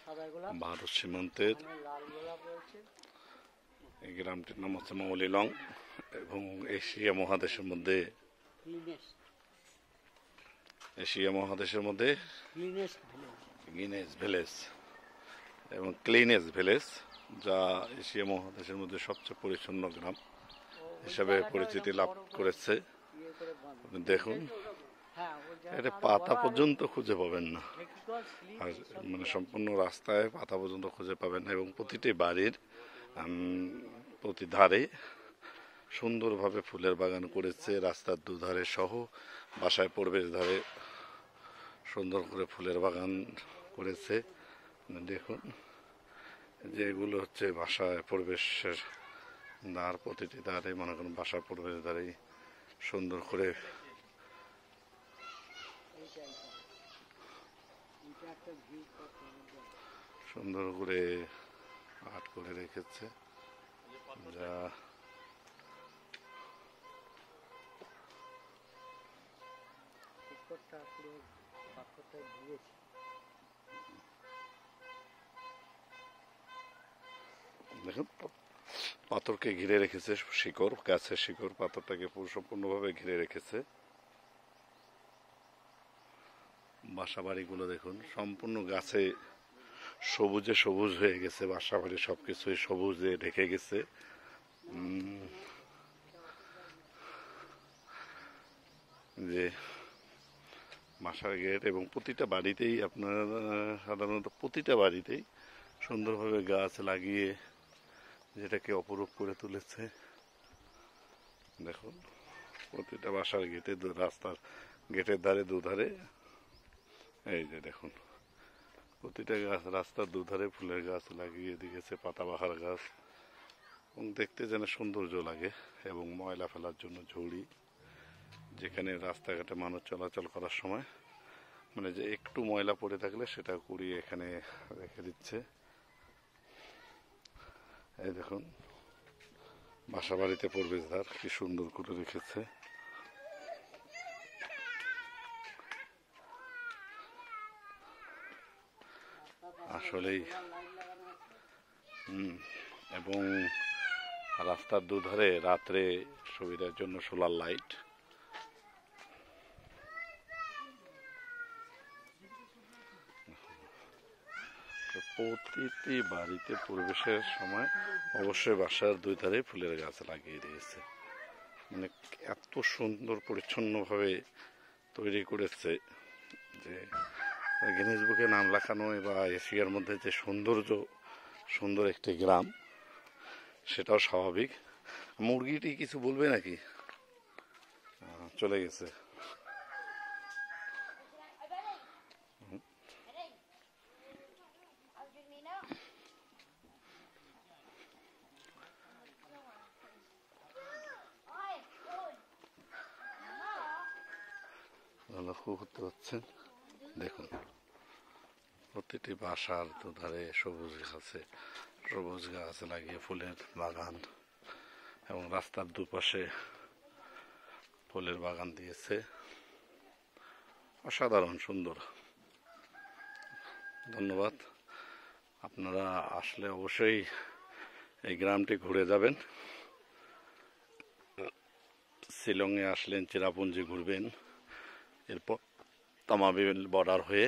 ভারত সীমান্তের এই গ্রামটির নাম হচ্ছে মাওলিলং এবং এশিয়া মহাদেশের মধ্যে গ্রিনেস ভিলেজ এবং ক্লিনেস ভিলেজ, যা এশিয়া মহাদেশের মধ্যে সবচেয়ে পরিচ্ছন্ন গ্রাম হিসাবে পরিচিতি লাভ করেছে। আপনি দেখুন, এটা পাতা পর্যন্ত খুঁজে পাবেন না, আর মানে সম্পূর্ণ রাস্তায় পাতা পর্যন্ত খুঁজে পাবেন না, এবং প্রতিটি বাড়ির প্রতি ধারে সুন্দরভাবে ফুলের বাগান করেছে। রাস্তার দুধারে সহ বাসায় প্রবেশ ধারে সুন্দর করে ফুলের বাগান করেছে। দেখুন, যে এগুলো হচ্ছে বাসায় প্রবেশের দ্বার, প্রতিটি দ্বারে মনে করুন বাসার প্রবেশ দ্বারেই সুন্দর করে আর্ট করে রেখেছে, যা দেখুন পাথরকে ঘিরে রেখেছে, শিকড়, গাছের শিকড় পাথরটাকে সম্পূর্ণভাবে ঘিরে রেখেছে। বাসা বাড়িগুলো দেখুন সম্পূর্ণ গাছে সবুজে সবুজ হয়ে গেছে, বাসা বাড়ি সবকিছুই সবুজে ঢেকে গেছে। যে বাসার গেট এবং প্রতিটা বাড়িতেই আপনার সাধারণত প্রতিটা বাড়িতেই সুন্দরভাবে গাছ লাগিয়ে যেটাকে অপরূপ করে তুলেছে। দেখুন প্রতিটা বাসার গেটে, রাস্তার গেটের ধারে দুধারে, এই যে দেখুন প্রতিটা গাছ রাস্তার দুধারে ফুলের গাছ লাগিয়ে দিয়েছে, পাতাবাহার গাছ, এবং দেখতে যেন সৌন্দর্য লাগে। এবং ময়লা ফেলার জন্য ঝুড়ি, যেখানে রাস্তাঘাটে মানুষ চলাচল করার সময় মানে যে একটু ময়লা পড়ে থাকলে সেটা কুড়িয়ে এখানে রেখে দিচ্ছে। এই দেখুন বাসা বাড়িতে প্রবেশদ্বার কি সুন্দর করে রেখেছে। আসলেই এবং রাস্তার দুধারে রাত্রে সুবিধার জন্য সোলার লাইট। প্রতিটি বাড়িতে প্রবেশের সময় অবশ্যই বাসার দুই ধারে ফুলের গাছ লাগিয়ে দিয়েছে। মানে এত সুন্দর পরিচ্ছন্নভাবে তৈরি করেছে যে গিনেস বুকে নাম লেখানো বা এশিয়ার মধ্যে যে সুন্দর একটি গ্রাম, সেটাও স্বাভাবিক। মুরগিটি কিছু বলবে নাকি? চলে গেছে। লক্ষ্য করতে পারছেন, দেখুন প্রতিটি বাসার দুধারে সবুজ গাছ লাগিয়ে ফুলের বাগান, এবং রাস্তার দুপাশে ফুলের বাগান দিয়েছে। অসাধারণ সুন্দর। ধন্যবাদ। আপনারা আসলে অবশ্যই এই গ্রামটি ঘুরে যাবেন। শিলংয়ে আসলেন চেরাপুঞ্জি ঘুরবেন, এরপর তামাবিল বর্ডার হয়ে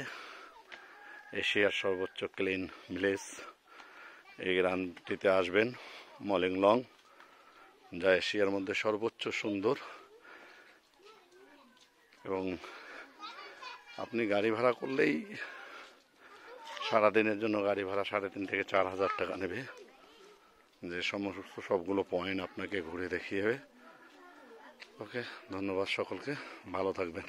এশিয়ার সর্বোচ্চ ক্লিন ভিলেজ এই গ্রামটিতে আসবেন, মাওলিলং, যা এশিয়ার মধ্যে সর্বোচ্চ সুন্দর। এবং আপনি গাড়ি ভাড়া করলেই সারাদিনের জন্য গাড়ি ভাড়া 3,500 থেকে 4,000 টাকা নেবে, যে সমস্ত সবগুলো পয়েন্ট আপনাকে ঘুরে দেখিয়ে। ওকে, ধন্যবাদ সকলকে, ভালো থাকবেন।